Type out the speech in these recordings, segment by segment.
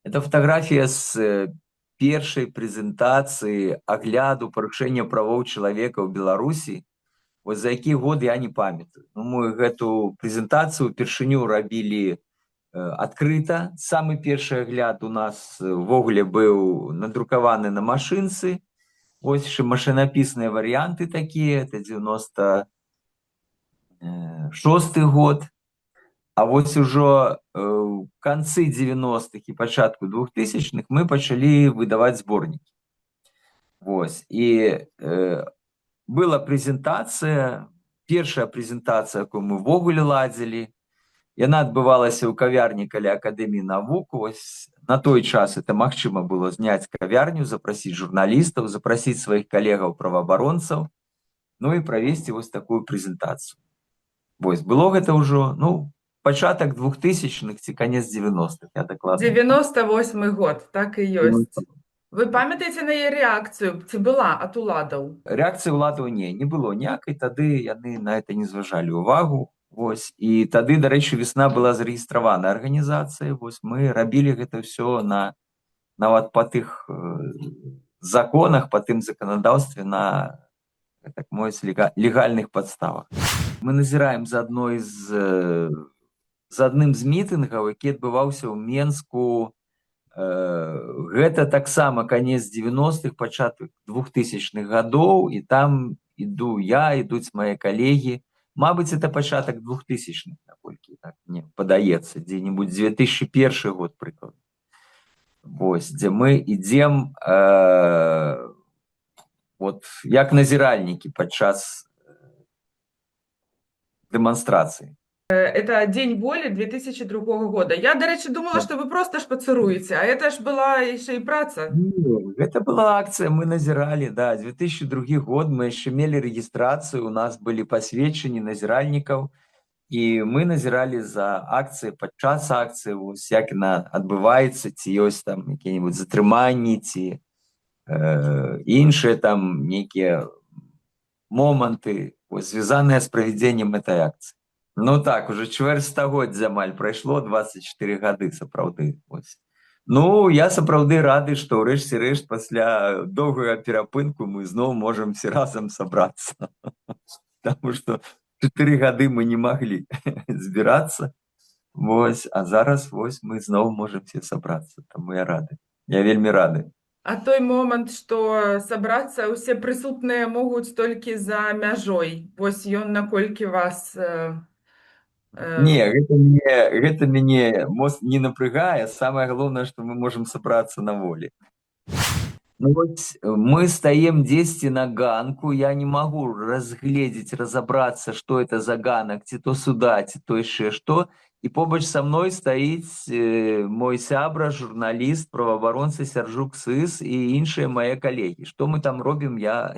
Это фотографія з першай прэзентацыі агляду парушэння правоў чалавека ў Беларусі. Вось за які год я не памятаю. Ну, мы гэту прэзентацыю ўпершыню рабілі адкрыта. Самы першы агляд у нас увогуле быў надрукаваны на машынцы. Вось яшчэ машынапісныя варыянты такія, это 96 год. А вось ужо ў канцы 90-х і пачатку 2000-х мы пачалі выдаваць зборнікі. Вось. І была прэзентацыя, першая прэзентацыя, якую мы ўвогуле ладзілі. Яна адбывалася ў кавярні каля Акадэміі навук. Вось на той час это магчыма было зняць кавярню, запрасіць журналістаў, запрасіць сваіх калегаў-праваабаронцаў, ну і правесці вось такую прэзентацыю. Вось, было гэта ўжо, ну, пачатак 2000-х ці канец 90-х, я дакладна. 98-й год, так і ёсць. Вы памятаеце на яе рэакцыю? Ці была ад уладаў? Рэакцыі ўладаў не было ніякай, тады яны на это не зважалі ўвагу. Вось. І тады, дарэчы, весна была зарэгістравана арганізацыя. Вось мы рабілі гэта ўсё нават па тых законах, па тым заканадаўстве на, так мовіць, легальных падставах. Мы назіраем за адным з мітынгаў, які адбываўся ў Менску. Гэта таксама канец 90-х, пачатак 2000-х гадоў, і там іду я, ідуць мае калегі. Мабыць, это пачатак 2000-х, наколькі так мне падаецца, дзе-небудзь 2001 год, прыкладна. Вось, дзе мы ідзем вот, як назіральнікі падчас дэманстрацыі. Это День воли 2002 года. Я, до речі, думала, что вы просто шпацыруеце, а это ж была яшчэ і праца. Не, гэта была акцыя, мы назіралі, да, 2002 год, мы яшчэ мелі рэгістрацыю, у нас былі пасведчанні назіральнікаў, і мы назіралі за акцыяй, падчас акцыі, вось як яна адбываецца, ці ёсць там якія-небудзь затрыманні, ці іншыя там нейкія моманты, звязаныя з правядзеннем этой акцыі. Ну так, уже чвэрць стагоддзя амаль прайшло, 24 гады, сапраўды. Вось. Ну, я сапраўды рады, што ўрэшце рэшт пасля доўгага перапынку мы зноў можам все разам сабрацца. Таму што 4 гады мы не маглі збірацца. Вось, а зараз вось мы зноў можам все сабрацца. Таму я рады. Я вельмі рады. А той момант, што сабрацца ўсе прысутныя могуць толькі за мяжой. Вось ён наколькі вас... Не, гэта мяне моц не напрягае. Самае галоўнае, што мы можам сабрацца на волі. Ну, вось мы стаем дзесьці на ганку, я не магу разгледзець, разабрацца, што это за ганак, ці то суда, ці то яшчэ што. І побач са мной стаіць мой сябра, журналіст, праваабаронца Сяржук Сыс і іншыя мае калегі. Што мы там робім, я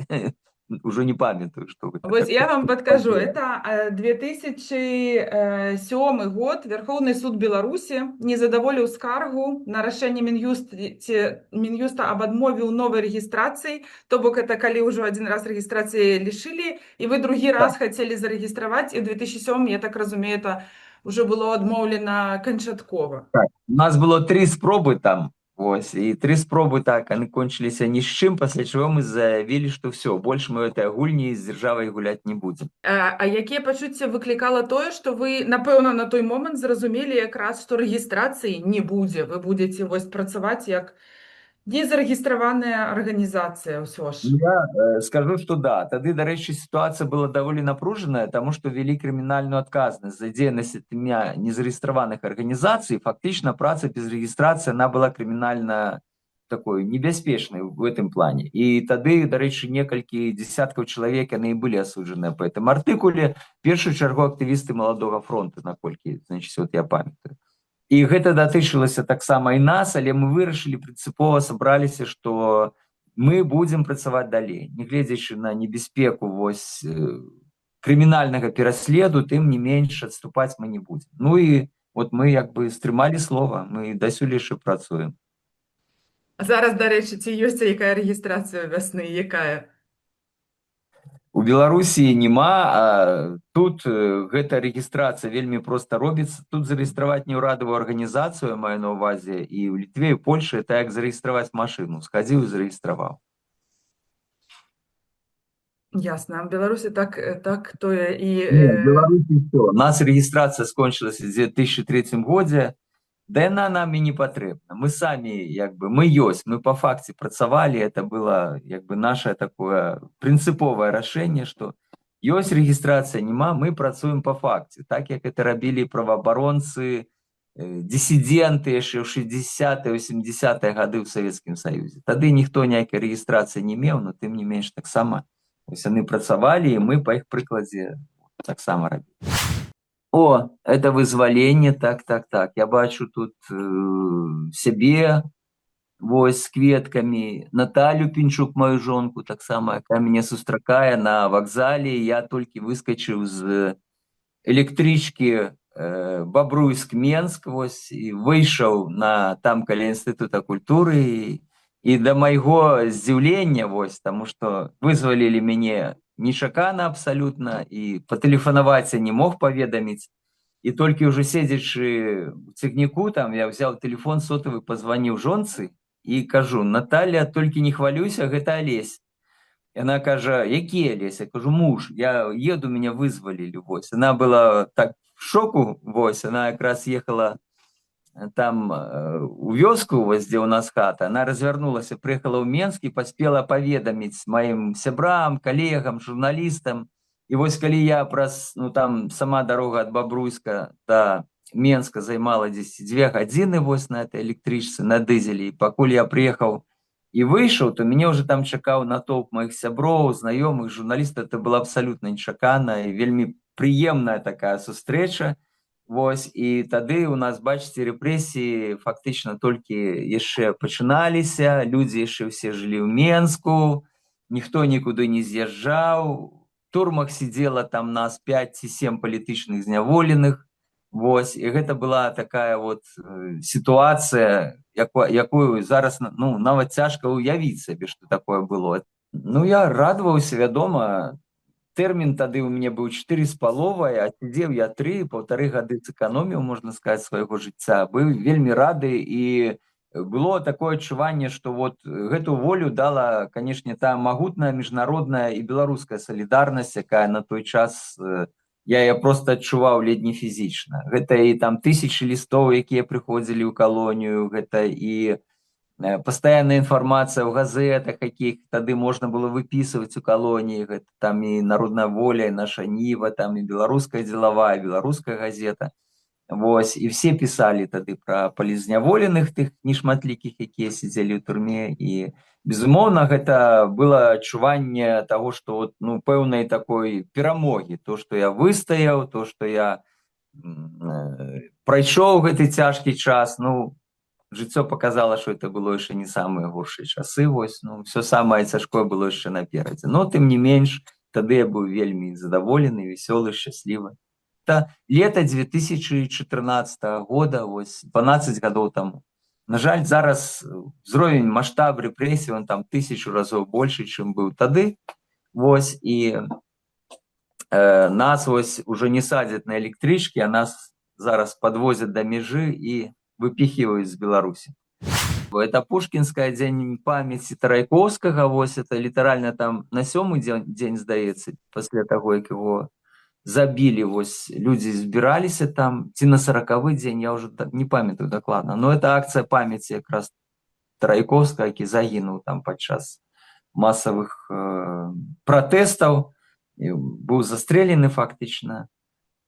уже не памятаю, што гэта. Вось я вам падкажу, это 2007 год. Верховны суд Беларусі не задаволіў скаргу на рашэнне Мін'юста аб адмове ў новай рэгістрацыі, то бок это калі ўжо адзін раз рэгістрацыі лішылі, і вы другі раз хацелі зарэгістраваць, і ў 2007, я так разумею, это ўжо было адмоўлена канчаткова. Так, у нас было 3 спробы там. Вось, і 3 спробы так, яны кончыліся ні з чым, пасля чаго мы заявілі, што ўсё, больш мы ў этой гульні з дзяржавай гуляць не будзем. А якія пачуцці выклікала тое, што вы, напэўна, на той момант зразумелі якраз, што рэгістрацыі не будзе, вы будзеце вось працаваць як незарэгістраваная арганізацыя ўсё ж? Я скажу, што да. Тады, дарэчы, сітуацыя была даволі напружаная, таму што вялі крымінальную адказнасць за дзейнасць імя незарэгістраваных арганізацый. Фактычна праца без рэгістрацыі, она была крымінальна такой небяспечнай у гэтым плане. І тады, дарэчы, некалькі дзесяткаў чалавек яны і былі асуджаныя па гэтым артыкуле. Першую чаргу актывісты Маладога фронту, наколькі, значыць, вот я памятаю. І гэта датычылася таксама і нас, але мы вырашылі прынцыпова, сабраліся, што мы будзем працаваць далей. Нягледзячы на небяспеку вось крымінальнага пераследу, тым не менш адступаць мы не будзем. Ну і вот мы як бы стрымалі слова, мы дасюль яшчэ працуем. А зараз, дарэчы, ці ёсць якая рэгістрацыя вясны, якая? У Беларусі няма, а тут гэта рэгістрацыя вельмі проста робіцца. Тут зарэгістраваць неўрадавую арганізацыю, маю на ўвазе, і ў Літве, і ў Польшы, это як зарэгістраваць машыну. Схадзіў і зарэгістраваў. Ясно. В Беларуси так тое і Не, в Беларусі ўсё. У нас рэгістрацыя скончылася ў 2003 годзе, да яна нам і не патрэбна. Мы самі, як бы, мы ёсць, мы па факце працавалі, это было, як бы, наше такое прынцыповае рашэнне, што ёсць рэгістрацыя, няма, мы працуем па факце. Так, як это рабілі праваабаронцы, дысідэнты яшчэ ў 60-е, 80-е гады ў Савецкім Саюзе. Тады ніхто ніякай рэгістрацыі не меў, но тым не менш таксама. Вось яны працавалі, і мы па іх прыкладзе таксама рабілі. О, это вызваленне, так. Я бачу тут сябе, вось, з кветкамі, Наталю Пінчук, маю жонку, таксама, якая мяне сустракае на вакзале. Я толькі выскачыў з электрычкі Бабруйск-Менск, вось, і выйшаў там каля Інстытута культуры, і да майго здзіўлення, вось, таму што вызвалілі мяне нечакана абсалютна, і патэлефанаваць я не мог паведаміць. І толькі ўжо седзячы ў цягніку, там я ўзяў тэлефон сотавы, пазваніў жонцы і кажу: Наталя, толькі не хвалюйся, гэта Алесь. Яна кажа: які Алесь? Я кажу: муж, я еду, меня вызвалілі. Вось. Яна была так в шоку, вось, яна якраз ехала там у вёску, вось, дзе ў нас хата. Она развярнулася, прыехала ў Менск і паспела паведаміць маім сябрам, калегам, журналістам. І вось калі я праз, там сама дарога ад Бабруйска да Менска займала 2 гадзіны, вось, на этой электрычцы, на дызелі, і пакуль я прыехаў і выйшаў, то мяне ўжо там чакаў натоўп маіх сяброў, знаёмых, журналістаў. Это было абсалютна нечакана і вельмі прыемная такая сустрэча. Вось, і тады у нас, бачыце, рэпрэсіі фактычна толькі яшчэ пачыналіся, людзі яшчэ ўсе жылі ў Менску, ніхто нікуды не з'язджаў. В турмах сидела там нас 5 ці 7 палітычных зняволеных. Вось, і гэта была такая вот сітуацыя, якую зараз, нават цяжка ўявіць сабе, што такое было. Я радаваўся, вядома. Тэрмін тады ў мяне быў 4,5, а сидзеў я 3,5 гады сэканоміў, можна сказаць, свайго жыцця. Быў вельмі рады, і было такое адчуванне, што вот гэту волю дала, канешне, та магутная міжнародная і беларуская салідарнасць, якая на той час, я проста адчуваў ледзь не фізічна. Гэта і там тысячы лістоў, якія прыходзілі ў калонію, гэта і пастаянная інфармацыя ў газетах, якіх тады можна было выпісваць у калоніі. Гэта там і Народная воля, і Наша Ніва, там і Беларуская дзелавая, беларуская газета. Вось, і все пісалі тады пра палізняволеных, тых нешматлікіх, якія сидзелі ў турме. І, безумоўна, гэта было адчуванне таго, што пэўнай такой перамогі. То, што я выстаяў, то, што я прайшоў гэты цяжкі час. Жыццё показало, что это было яшчэ не самыя горшыя часы. Вось, все самае цяжкое было яшчэ наперадзе. Но тым не менш, тады я быў вельмі задаволены, весёлы, шчаслівы. Это лето 2014 года, вось, 12 гадоў таму. На жаль, зараз ўзровень, маштаб рэпрэсій, он там 1000 разоў большы, чым быў тады. Вось, і нас вось уже не садзяць на электрычкі, а нас зараз падвозяць да мяжы і выпихивают из Беларуси. Это Пушкинская дзень памяти Тарайковскага, вось, это літаральна там на 7-й дзень, здаецца, пасля таго, як его забілі, вось, людзі збіраліся там, ці на 40-й дзень, я уже не памятаю дакладна, но это акцыя памяти якраз Тарайковскага, які загінуў там падчас масавых пратэстаў, быў застрэлены фактычна.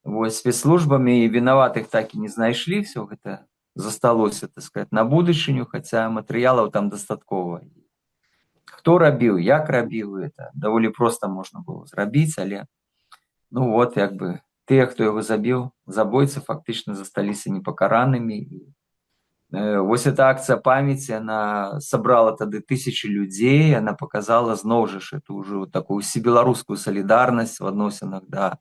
Вось, спецслужбамі, і вінаватых так і не знайшлі, все гэта засталося, так сказать, на будучыню, хаця матэрыялаў там дастаткова. Хто рабіў, як рабіў, это даволі проста можна было зрабіць, але вот, як бы, тыя, хто яго забіў, забойцы, фактычна засталіся непакаранымі. Вось эта акцыя памяці, она сабрала тады 1000 людзей, она показала зноў жа эту ўжо такую усебеларускую салідарнасць в адносінах да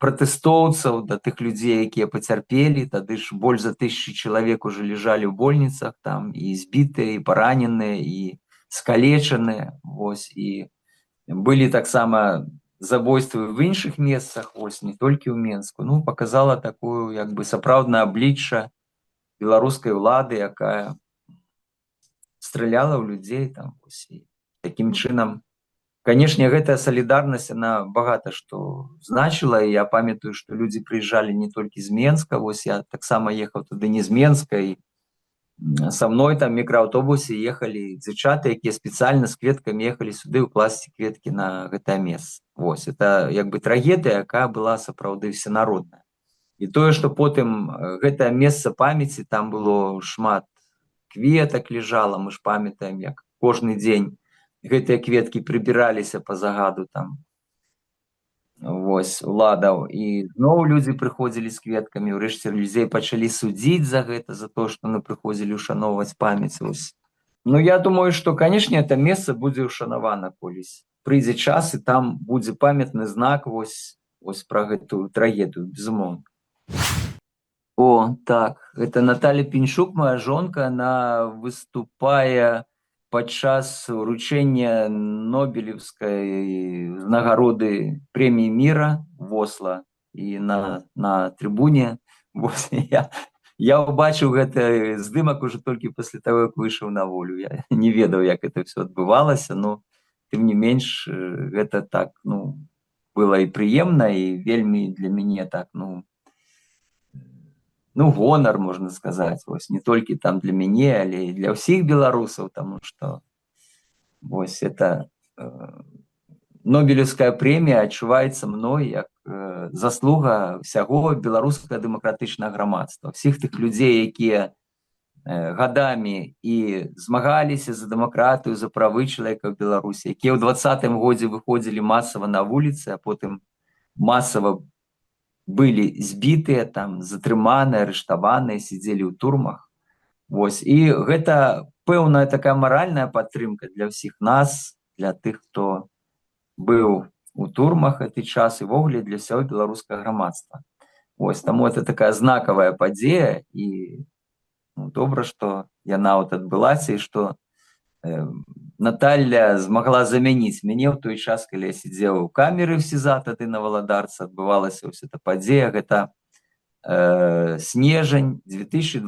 пратэстоўцаў, да тых людзей, якія пацярпелі. Тады ж больш за 1000 чалавек уже лежалі ў больніцах, там і збітыя, і параненыя, і скалечаныя. Вось, і Былі таксама забойствы в іншых месцах, вось не толькі ў Менску. Ну, показала такую як бы сапраўднае аблічча беларускай улады, якая страляла ў людзей там вось, і такім чынам. Канешне, гэтая салідарнасць, она багата што значыла, і я памятаю, што людзі прыязджалі не толькі з Менска, вось я таксама ехаў туды не з Менска, і са мной там мікрааўтобусе ехалі дзяўчаты, якія спецыяльна з кветкамі ехалі сюды ўкласці кветкі на гэтае месца. Вось это як бы трагедыя, якая была сапраўды всенародная. І тое, што потым гэтае месца памяці, там было шмат кветак лежала, мы ж памятаем, як кожны дзень гэтыя кветкі прыбіраліся па загаду там вось уладаў, і зноў людзі прыходзілі з кветкамі, ўрэшце людзей пачалі судзіць за гэта, за то, што мы прыходзілі ўшаноўваць памяць. Вось. Ну, я думаю, што, канешне, это месца будзе ўшанавана колісь. Прыйдзе час, і там будзе памятны знак вось пра гэтую трагедыю, безумоўна. О, так, это Наталья Пеньшук, моя жонка, она выступае падчас уручэння Нобелевскай узнагароды прэміі міра в Осло і на трыбуне. Вось, я ўбачыў гэты здымак уже толькі пасля таго, як выйшаў на волю. Я не ведаў, як это все адбывалася, но тым не менш гэта так, ну, было і прыемна, і вельмі для мяне так, ну, гонар, можна сказаць, вось не толькі там для мяне, але і для ўсіх беларусаў, таму што вось это Нобелевская прэмія адчуваецца мной як заслуга ўсяго беларускага дэмакратычнага грамадства, ўсіх тых людзей, якія гадамі і змагаліся за дэмакратыю, за правы чалавека ў Беларусі, якія ў 20-м годзе выходзілі масава на вуліцы, а потым масава былі збітыя, там затрыманыя, арыштаваныя, сидзелі ў турмах. Вось. І гэта пэўная такая маральная падтрымка для ўсіх нас, для тых, хто быў у турмах гэты час, і ввогуле для ўсяго беларускага грамадства. Вось. Таму это такая знакавая падзея, і ну, добра, што яна вот адбылася, і што Наталья змагла замяніць мяне ў той час, калі я сидзеў у камеры в СІЗА, тады на Валадарцы адбывалася ўся эта падзея, гэта снежань 2022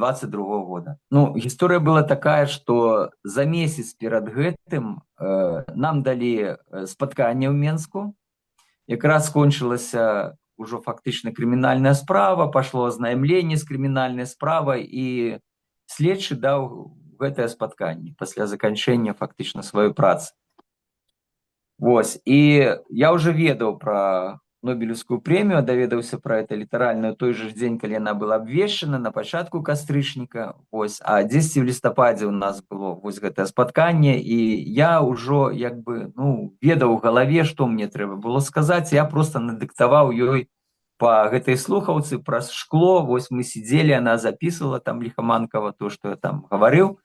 года. Ну, гісторыя была такая, што за месяц перад гэтым нам далі спатканне ў Менску, якраз скончылася ўжо фактычна крымінальная справа, пашло азнаямленне з крымінальнай справай, і следчы даў гэтае спатканне пасля заканчэння фактычна сваёй працы. Вось. І я ўжо ведаў пра Нобелевскую прэмію, даведаўся пра это літаральна ў той жа дзень, калі яна была абвешчана на пачатку кастрычніка. Вось. А 10 в лістападзе ў нас было вось гэтае спатканне, і я ўжо як бы, ну, ведаў у галаве, што мне трэба было сказаць. Я проста надыктаваў ёй по гэтай слухаўцы праз шкло. Вось мы сидзелі, она записывала там лихоманкова то, што я там гаварыў.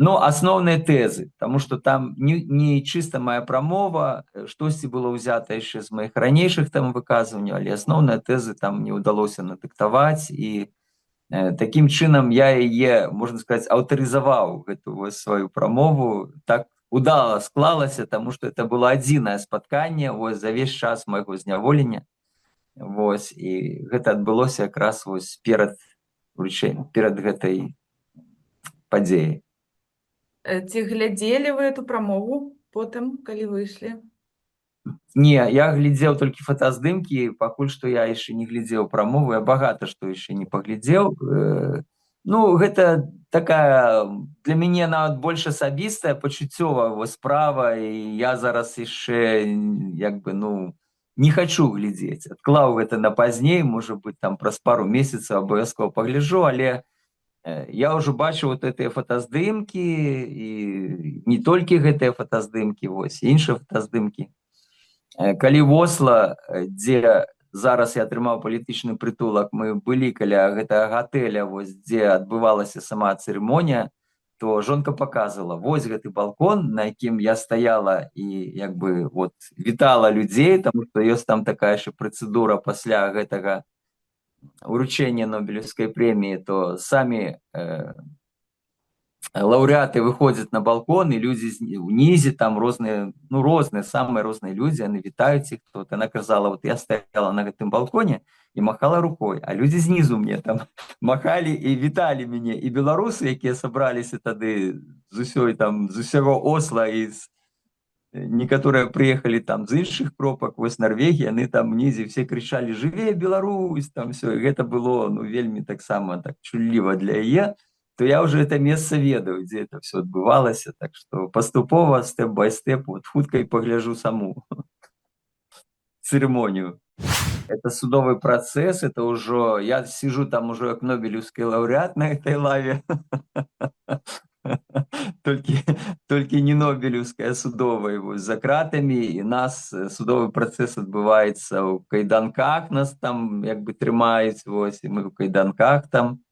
Но асноўныя тэзы, таму што там не чыста моя прамова, штосьці было ўзята яшчэ з маіх ранейшых там выказванняў, але асноўныя тэзы там мне ўдалося надыктаваць, і такім чынам я яе, можна сказаць, аўтарызаваў гэтую сваю прамову. Так удала склалася, таму што это было адзінае спатканне вось за ўвесь час майго зняволення. Вось, і гэта адбылося якраз вось перад уручэннем, перад гэтай падзеяй. Ці глядзелі вы эту прамову потым, калі выйшлі? Не, я глядзеў толькі фотаздымкі, пакуль што я яшчэ не глядзеў прамову, я багата што яшчэ не паглядзеў. Ну, гэта такая для мяне нават больш асабістая, пачуццёвая справа, і я зараз яшчэ як бы, ну, не хачу глядзець. Адклаў гэта на пазней, можа быць, там праз пару месяцаў абавязкова пагляджу, але я ўжо бачу вот гэтыя фотаздымкі, і не толькі гэтыя фотаздымкі, вось, іншыя фотаздымкі. Калі в Осло, дзе зараз я атрымаў палітычны прытулак, мы былі каля гэтага гатэля, вось, дзе адбывалася сама цырымонія, то жонка показывала, вось гэты балкон, на якім я стаяла і як бы вот вітала людзей, таму што ёсць там такая яшчэ працэдура пасля гэтага уручэння Нобелевскай прэміі, то самі лаўрэаты выходзяць на балкон, і людзі унізе там розныя, ну, розныя, самыя розныя людзі, яны вітаюць іх. Вот яна казала, вот я стаяла на гэтым балконе і махала рукой, а людзі знізу мне там махалі і віталі мяне. І беларусы, якія сабраліся тады з усёй там, з усяго Осла, і некаторыя прыехалі там з іншых кропак, вось Нарвегія, яны там унізе все крычалі: «Жыве Беларусь!» Там всё, і гэта было, ну, вельмі таксама так чулліва для яе. То я уже это месца ведаю, дзе это все адбывалася, так што паступова, стэп-бай-стэп, вот хутка і пагляжу саму цырымонію. Это судовы працэс, это ўжо я сижу там ужо як нобелеўскі лаўрэат на этой лаве. Толькі не нобелеўская, а судовая, вось, за кратамі, і нас судовы працэс адбываецца ў кайданках, нас там як бы трымаюць, вось, і мы ў кайданках там.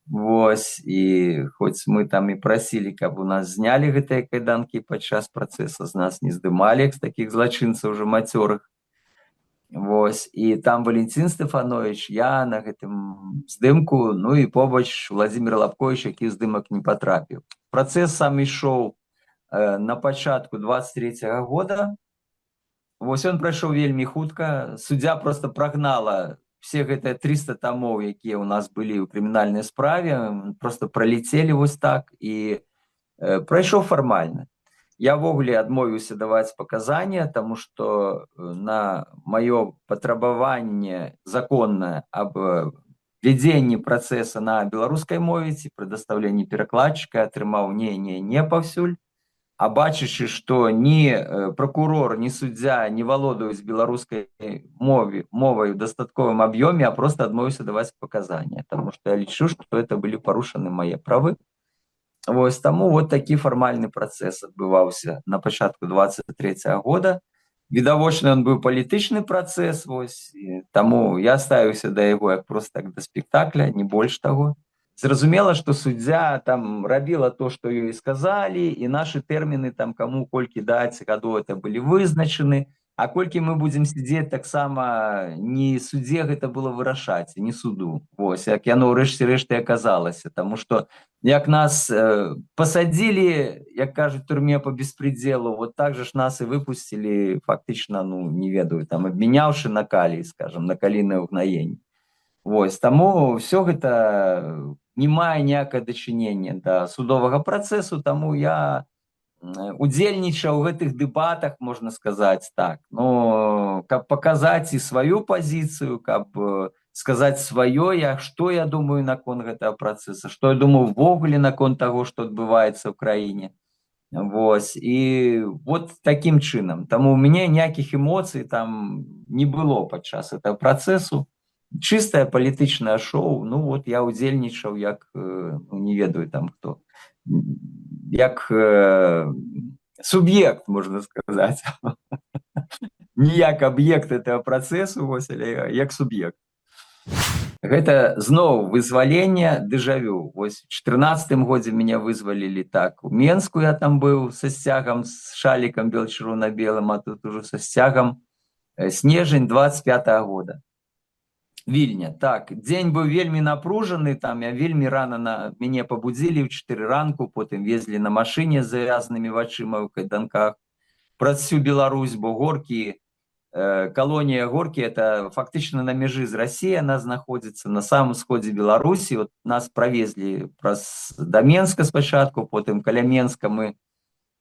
Вось, і хоць мы там і прасілі, каб у нас знялі гэтыя кайданкі падчас працэса, з нас не здымалі, як з такіх злачынцаў ужо мацёрых. Вось, і там Валентин Стефанович, я на гэтым здымку, ну і побач Владимир Лабкович, які здымак не патрапіў. Працэс сам ішоў на пачатку 23-го года. Вось ён прайшоў вельмі хутка. Суддзя просто прагнала все гэтыя 300 томов, якія ў нас былі ў крымінальнай справе, просто пролетели вось так, і прайшоў фармальна. Я ввогуле адмовіўся даваць паказанні, таму што на маё патрабаванне законнае аб вядзенні працэса на беларускай мове ці прадастаўленні перакладчыка атрымаў не паўсюль. А бачачы, што ні прокурор, ні суддзя не валодаюць беларускай мовай у дастатковым аб'ёме, а просто адмовіўся даваць паказанні, таму што я лічу, што это былі парушаны мае правы. Вось, таму вот такі фармальны працэс адбываўся на пачатку 23-го года. Відавочна, ён быў палітычны працэс, вось, таму я ставіўся да яго як проста так да спектакля, не больш таго. Зразумела, што суддзя там рабіла то, што ёй сказалі, і нашы тэрміны там каму колькі даць гадоў это былі вызначаны, а колькі мы будзем сядзець, таксама не суддзе гэта было вырашаць, не суду. Вось, як яно ўрэшце рэшты аказалася, таму што як нас пасадзілі, як кажуць, турме по беспределу, вот так же ж нас і выпусцілі фактычна, ну, не ведаю, там абмяняўшы на калій, скажем, на калійнае ўгнаенне. Вось, таму ўсё гэта не мае ніякае дачынення да судовага працэсу, таму я удзельнічаў у гэтых дэбатах, можна сказаць так, ну, каб паказаць і сваю пазіцыю, каб сказаць сваё, што я думаю наконт гэтага працэса, што я думаю ввогуле наконт таго, што адбываецца ў краіне. Вось, і вот такім чынам. Таму у мяне ніякіх эмоцый там не было падчас этого працэсу. Чыстае палітычнае шоу, ну вот я удзельнічаў як, ну, не ведаю там хто, як суб'ект, можна сказаць. Не як аб'ект этого працэсу, вось, але як суб'ект. Гэта зноў вызваленне, дэжавю. Вось у 14-м годзе мяне вызвалілі так. У Менску я там быў са сцягам, з шалікам бел-чырвона-белым, а тут ужо са сцягам. Снежань 25-го года. Вільня, так, дзень быў вельмі напружаны, там я вельмі рана мяне пабудзілі ў 4 ранку, потым везлі на машыне з завязанымі вачыма ў кайданках праз всю Беларусь, бо Горкі, калонія Горкі, это фактычна на мяжы з Расіяй она знаходзіцца на самым сходзе Беларусі. Вот нас правезлі да Менска спачатку, потым каля Менска мы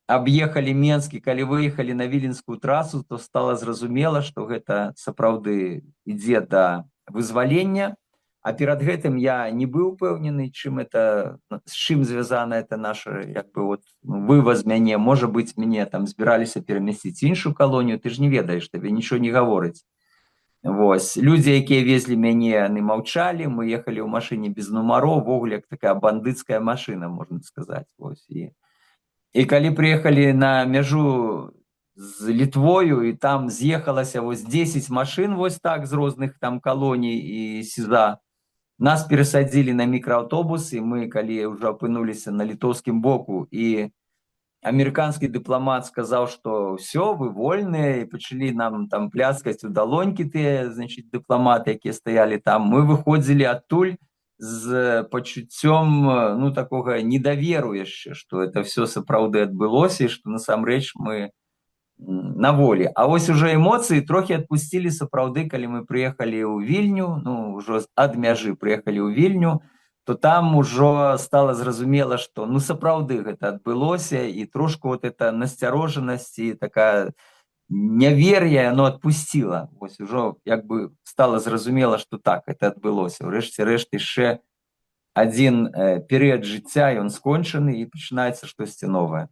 аб'ехалі Менск, і калі выехалі на Віленскую трасу, то стала зразумела, што гэта сапраўды ідзе да вызвалення, а перад гэтым я не быў упэўнены, з чым звязана это наша, як бы, вот, вываз мяне, можа быць, мяне там збіраліся перамясціць іншую калонію, ты ж не ведаеш, табе нічого не гаворыць. Вось, людзі, якія везлі мяне, яны маўчалі, мы ехалі ў машыне без нумароў, ввогуле як такая бандыцкая машына, можна сказаць. Вось, і калі прыехалі на мяжу з Літвою, і там з'ехалася вось 10 машын вось так з розных там калоній і СІЗА. Нас перасадзілі на мікрааўтобус, і мы, калі ўжо апынуліся на літоўскім боку, і амерыканскі дыпламат сказаў, што ўсё, вы вольныя, і пачалі нам там пляскаць у далонькі тыя, значыць, дыпламаты, якія стаялі там. Мы выходзілі адтуль, з пачуццём, ну, такога недаверу яшчэ, што это все сапраўды адбылося і што насамрэч мы на волі. А вось уже эмоцыі трохі адпусцілі сапраўды, калі мы прыехалі ў Вільню, ну, ўжо ад мяжы прыехалі ў Вільню, то там ужо стала зразумела, што ну сапраўды гэта адбылося, і трошку вот эта насцярожанасць і такая нявер'е, яно адпусціла. Вось ужо як бы стала зразумела, што так, это адбылося. Урэшце рэшт яшчэ адзін перыяд жыцця, ён скончаны, і пачынаецца штосьці новае.